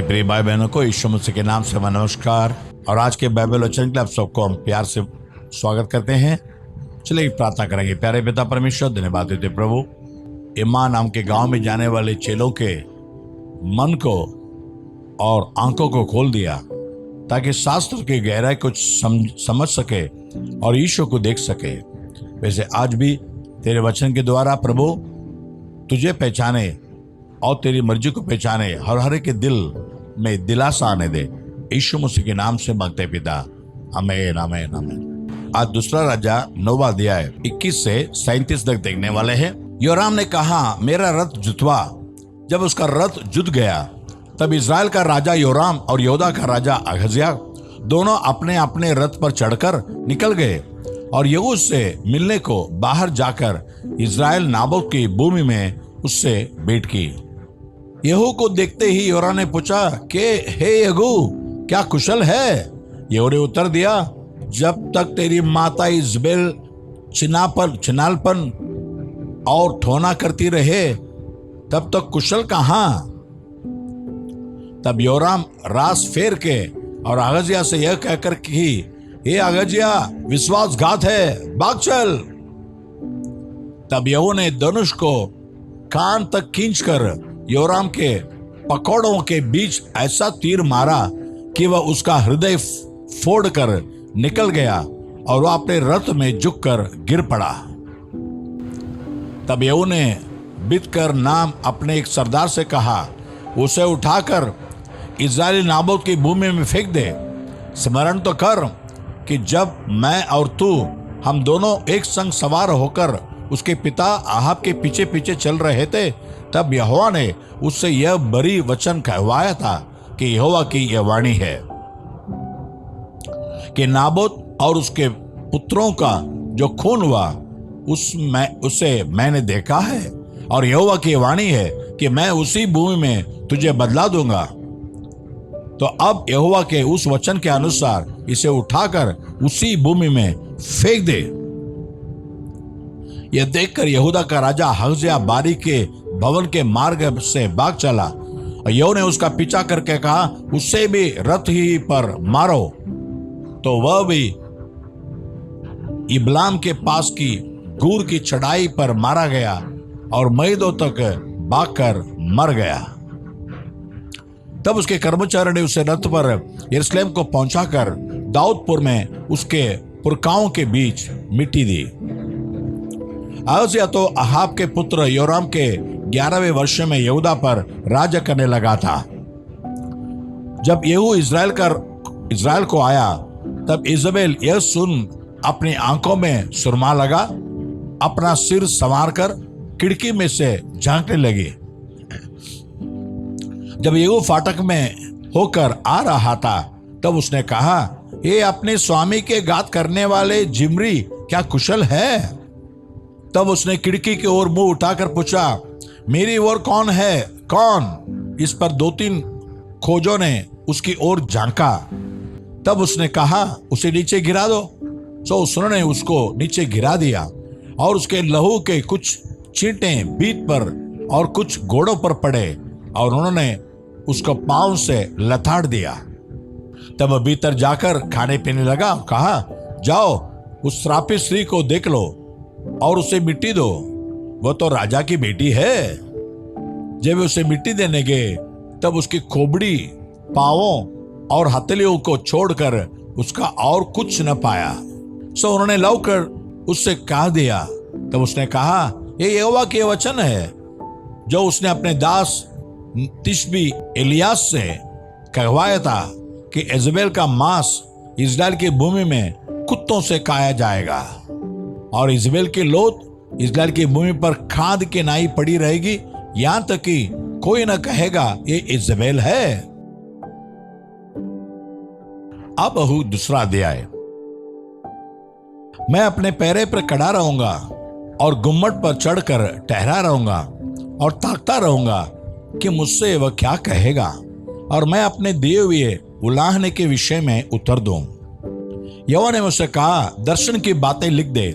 प्रिय भाई बहनों को यीशु मसीह के नाम से नमस्कार। और आज के बाइबल वचन के लिए आप सबको हम प्यार से स्वागत करते हैं। चलिए प्रार्थना करेंगे। प्यारे पिता परमेश्वर, धन्यवाद देते प्रभु, इमा नाम के गांव में जाने वाले चेलों के मन को और आंखों को खोल दिया ताकि शास्त्र की गहराई कुछ समझ सके और ईश्वर को देख सके। वैसे आज भी तेरे वचन के द्वारा प्रभु तुझे पहचाने और तेरी मर्जी को पहचाने, हर एक के दिल में दिलासा आने दे। यीशु मसीह के नाम से मांगते पिता, आमीन आमीन आमीन। आज दूसरा राजा 9वां अध्याय 21 से 37 तक देखने वाले हैं। योराम ने कहा, मेरा रथ जुतवा। जब उसका रथ जुत गया तब इज़राइल का राजा योराम और यहूदा का राजा अहज्याह दोनों अपने अपने रथ पर चढ़कर निकल गए और यहू से मिलने को बाहर जाकर इज़राइल नाबोत की भूमि में उससे भेंट की। यहू को देखते ही योराम ने पूछा कि हे यहू, क्या कुशल है? यहू ने उत्तर दिया, जब तक तेरी माता इज़बेल छिनालपन और ठोना करती रहे तब तक कुशल कहां? तब योराम रास फेर के और अहज्याह से यह कहकर कि हे अहज्याह, विश्वासघात है, भाग चल। तब यहू ने धनुष को कान तक खींचकर योराम के पकौड़ों के बीच ऐसा तीर मारा कि वह उसका हृदय फोड़कर निकल गया और वह अपने रथ में झुककर गिर पड़ा। तब यहू ने बिदकर नाम अपने एक सरदार से कहा, उसे उठाकर इज़राइली नाबोत की भूमि में फेंक दे। स्मरण तो कर कि जब मैं और तू हम दोनों एक संग सवार होकर उसके पिता आहाब के पीछे पीछे चल रहे थे, तब यहोवा ने उससे यह बड़ी वचन कहवाया था कि यहोवा की यह वाणी है कि नाबोत और उसके पुत्रों का जो खून हुआ उसे मैंने देखा है, और यहोवा की वाणी है कि मैं उसी भूमि में तुझे बदला दूंगा। तो अब यहोवा के उस वचन के अनुसार इसे उठाकर उसी भूमि में फेंक दे। यह देखकर यहूदा का राजा अहज्याह बारी के भवन के मार्ग से भाग चला और यहू ने उसका पीछा करके कहा, उससे भी रथ ही पर मारो। तो वह भी इबलाम के पास की गूर की चढ़ाई पर मारा गया और मैदों तक भागकर मर गया। तब उसके कर्मचारी ने उसे रथ पर यरूशलेम को पहुंचाकर दाऊदपुर में उसके पुरखाओं के बीच मिट्टी दी। अहज्याह तो आहाब के पुत्र योराम के 11वें वर्ष में यहूदा पर राज्य करने लगा था। जब यहू इज़राइल को आया तब इज़बेल यह सुन अपनी आंखों में सुरमा लगा, अपना सिर संवारकर खिड़की में से झांकने लगी। जब यहू फाटक में होकर आ रहा था तब उसने कहा, ये अपने स्वामी के घात करने वाले जिम्री, क्या कुशल है? तब उसने खिड़की की ओर मुंह उठाकर पूछा, मेरी ओर कौन है? कौन? इस पर 2-3 खोजों ने उसकी ओर झांका। तब उसने कहा, उसे नीचे गिरा दो। तो उसने उसको नीचे गिरा दिया और उसके लहू के कुछ छींटें बीत पर और कुछ घोड़ों पर पड़े और उन्होंने उसको पांव से लथाड़ दिया। तब भीतर जाकर खाने पीने लगा। कहा, जाओ उस श्रापित स्त्री को देख लो और उसे मिट्टी दो, वो तो राजा की बेटी है। जब उसे मिट्टी देने गए तब उसकी खोपड़ी, पांवों और हथेलियों को छोड़कर उसका और कुछ न पाया। सो उन्होंने लौकर उससे कह दिया। तब उसने कहा, ये यहोवा के वचन है जो उसने अपने दास तिशबी एलियास से कहवाया था कि इज़बेल का मांस इज़राइल की भूमि में कुत्तों से खाया जाएगा और इज़बेल की लोथ इज़राइल की भूमि पर खाद की नाई पड़ी रहेगी, यहां तक कि कोई न कहेगा ये इज़बेल है। अब दूसरा अध्याय। मैं अपने पैरे पर खड़ा रहूंगा और गुम्मट पर चढ़कर ठहरा रहूंगा और ताकता रहूंगा कि मुझसे वह क्या कहेगा और मैं अपने दिए हुए उलाहने के विषय में उत्तर दूं। यहोवा ने मुझसे कहा, दर्शन की बातें लिख दे,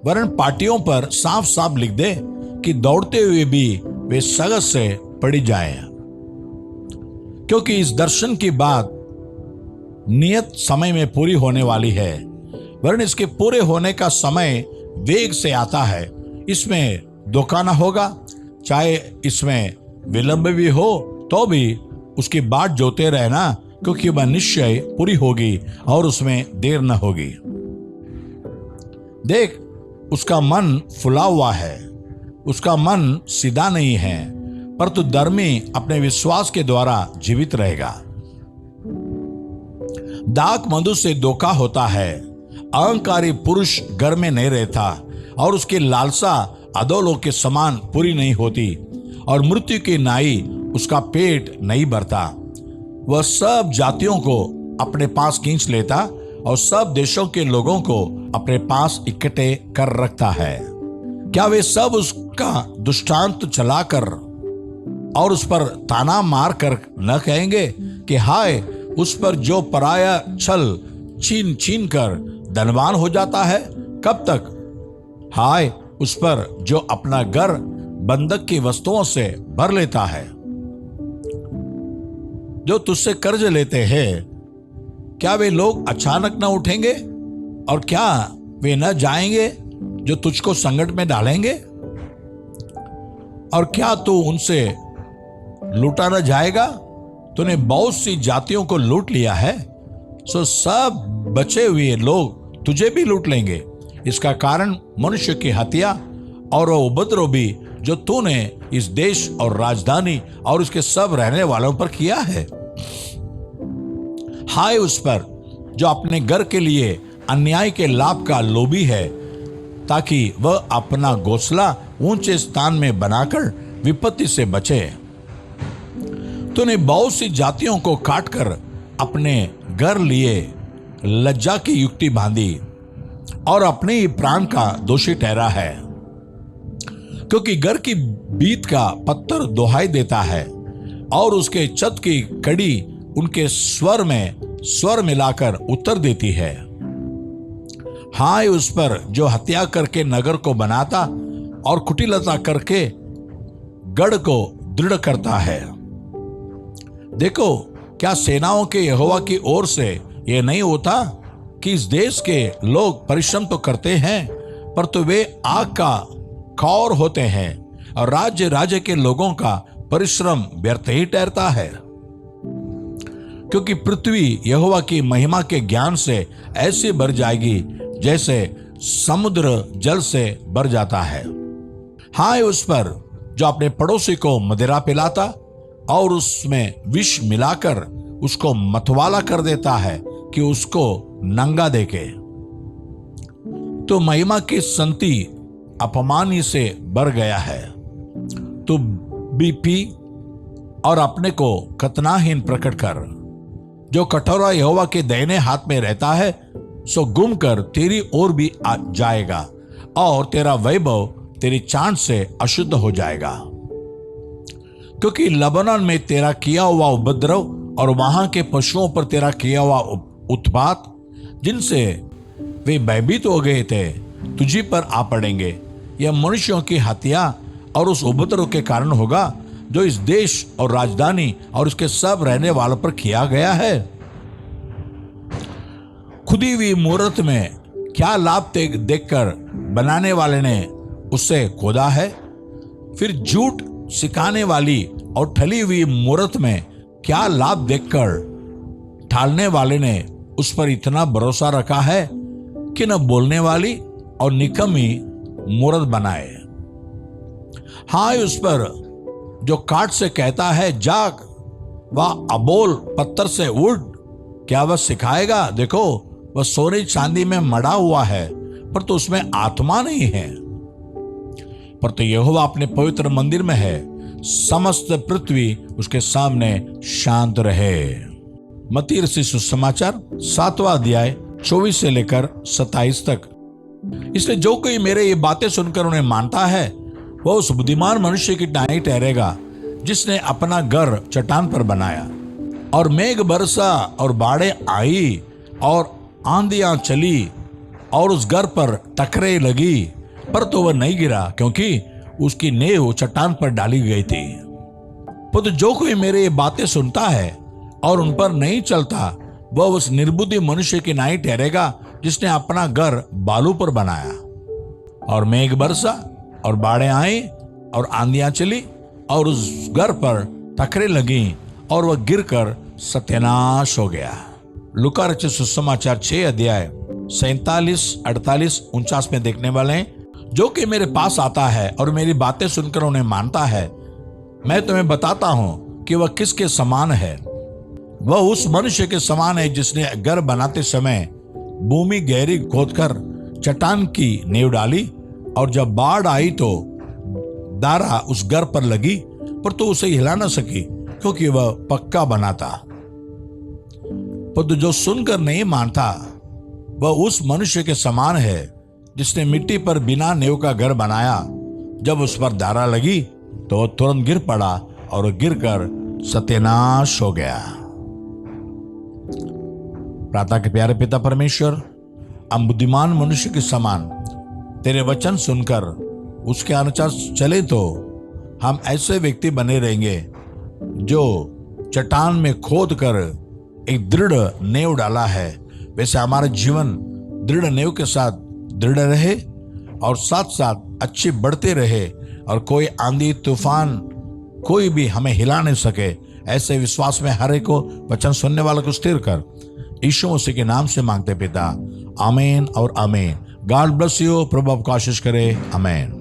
वरन पाटियों पर साफ साफ लिख दे कि दौड़ते हुए भी वे सगत से पड़ी जाए। क्योंकि इस दर्शन की बात नियत समय में पूरी होने वाली है, वरन इसके पूरे होने का समय वेग से आता है। इसमें धोखा न होगा, चाहे इसमें विलंब भी हो तो भी उसकी बाट जोते रहना, क्योंकि वह निश्चय पूरी होगी और उसमें देर न होगी। देख, उसका मन फुला हुआ है, उसका मन सीधा नहीं है, परंतु धर्मी अपने विश्वास के द्वारा जीवित रहेगा। दाख मधु से धोखा होता है, अहंकारी पुरुष घर में नहीं रहता और उसकी लालसा अधोलोक के समान पूरी नहीं होती, और मृत्यु की नाई उसका पेट नहीं भरता। वह सब जातियों को अपने पास खींच लेता और सब देशों के लोगों को अपने पास इकट्ठे कर रखता है। क्या वे सब उसका दृष्टांत चलाकर और उस पर ताना मार कर न कहेंगे कि हाय उस पर जो पराया छल छीन छीन कर धनवान हो जाता है? कब तक? हाय उस पर जो अपना घर बंधक की वस्तुओं से भर लेता है। जो तुझसे कर्ज लेते हैं, क्या वे लोग अचानक न उठेंगे? और क्या वे न जाएंगे जो तुझको संकट में डालेंगे? और क्या तू उनसे लूटा न जाएगा? तूने बहुत सी जातियों को लूट लिया है, सो सब बचे हुए लोग तुझे भी लूट लेंगे। इसका कारण मनुष्य की हत्या और वो उपद्रव भी जो तूने इस देश और राजधानी और उसके सब रहने वालों पर किया है। हाय उस पर जो अपने घर के लिए अन्याय के लाभ का लोभी है, ताकि वह अपना घोंसला ऊंचे स्थान में बनाकर विपत्ति से बचे। तूने बहुत सी जातियों को काटकर अपने घर लिए लज्जा की युक्ति बांधी और अपने ही प्राण का दोषी ठहरा है, क्योंकि घर की बीत का पत्थर दोहाई देता है और उसके छत की कड़ी उनके स्वर में स्वर मिलाकर उत्तर देती है। हाय उस पर जो हत्या करके नगर को बनाता और कुटिलता करके गढ़ को दृढ़ करता है। देखो, क्या सेनाओं के यहोवा की ओर से यह नहीं होता कि इस देश के लोग परिश्रम तो करते हैं, पर तो वे आग का खौर होते हैं और राज्य राज्य के लोगों का परिश्रम व्यर्थ ही ठहरता है। क्योंकि पृथ्वी यहोवा की महिमा के ज्ञान से ऐसे भर जाएगी जैसे समुद्र जल से भर जाता है। हाय उस पर जो अपने पड़ोसी को मदिरा पिलाता और उसमें विष मिलाकर उसको मतवाला कर देता है कि उसको नंगा देके। तो महिमा की संति अपमानी से भर गया है। तो बीपी और अपने को कतनाहीन प्रकट कर। जो कटोरा यहोवा के दाहिने हाथ में रहता है, सो गुम कर तेरी ओर भी आ जाएगा और तेरा वैभव तेरी चांद से अशुद्ध हो जाएगा। क्योंकि लबनान में तेरा किया हुआ उपद्रव और वहां के पशुओं पर तेरा किया हुआ उत्पात, जिनसे वे भयभीत हो गए थे, तुझी पर आ पड़ेंगे। यह मनुष्यों की हत्या और उस उपद्रव के कारण होगा जो इस देश और राजधानी और उसके सब रहने वालों पर किया गया है। खुदी हुई मूर्त में क्या लाभ देखकर बनाने वाले ने उससे खोदा है? फिर झूठ सिखाने वाली और ठली हुई मूर्त में क्या लाभ देखकर ढालने वाले ने उस पर इतना भरोसा रखा है कि न बोलने वाली और निकम्मी मूर्त बनाए। हाय उस पर जो काट से कहता है जाग, वह अबोल पत्थर से उड़, क्या वह सिखाएगा? देखो, वह सोने चांदी में मढ़ा हुआ है, पर तो उसमें आत्मा नहीं है। पर तो यहोवा अपने पवित्र मंदिर में है, समस्त पृथ्वी उसके सामने शांत रहे। मत्ती रचित सुसमाचार 7वां अध्याय 24 से लेकर 27 तक। इसलिए जो कोई मेरे ये बातें सुनकर उन्हें मानता है, वह उस बुद्धिमान मनुष्य की नाई ठहरेगा जिसने अपना घर चट्टान पर बनाया। और मेघ बरसा और बाढ़ें आई और आंधियां चली और उस घर पर टकरे लगी, पर तो वह नहीं गिरा, क्योंकि उसकी नींव चट्टान पर डाली गई थी। पर जो कोई मेरे ये बातें सुनता है और उन पर नहीं चलता, वह उस निर्बुद्धि मनुष्य की नाई ठहरेगा जिसने अपना घर बालू पर बनाया। और मेघ बरसा और बाढ़ें आई और आंधियां चली और उस घर पर टकरे लगी और वह गिरकर सत्यानाश हो गया। लूका रचित सुसमाचार 6 अध्याय 47, 48, 49 में देखने वाले हैं। जो कि मेरे पास आता है और मेरी बातें सुनकर उन्हें मानता है, मैं तुम्हें बताता हूं कि वह किसके समान है। वह उस मनुष्य के समान है जिसने घर बनाते समय भूमि गहरी खोदकर चट्टान की नींव डाली, और जब बाढ़ आई तो दारा उस घर पर लगी, पर तो उसे हिला न सकी क्योंकि वह पक्का बना था। पर जो सुनकर नहीं मानता, वह उस मनुष्य के समान है जिसने मिट्टी पर बिना नींव का घर बनाया। जब उस पर दारा लगी तो वह तुरंत गिर पड़ा और गिरकर सत्यानाश हो गया। प्रार्थना के प्यारे पिता परमेश्वर, हम बुद्धिमान मनुष्य के समान तेरे वचन सुनकर उसके अनुसार चले तो हम ऐसे व्यक्ति बने रहेंगे जो चट्टान में खोद कर एक दृढ़ नींव डाला है, वैसे हमारा जीवन दृढ़ नींव के साथ दृढ़ रहे और साथ साथ अच्छे बढ़ते रहे, और कोई आंधी तूफान कोई भी हमें हिला नहीं सके। ऐसे विश्वास में हर एक को वचन सुनने वालों को स्थिर कर, यीशु मसीह के नाम से मांगते पिता, आमीन और आमीन। God bless you. प्रभु आपको आशीष करे। आमीन।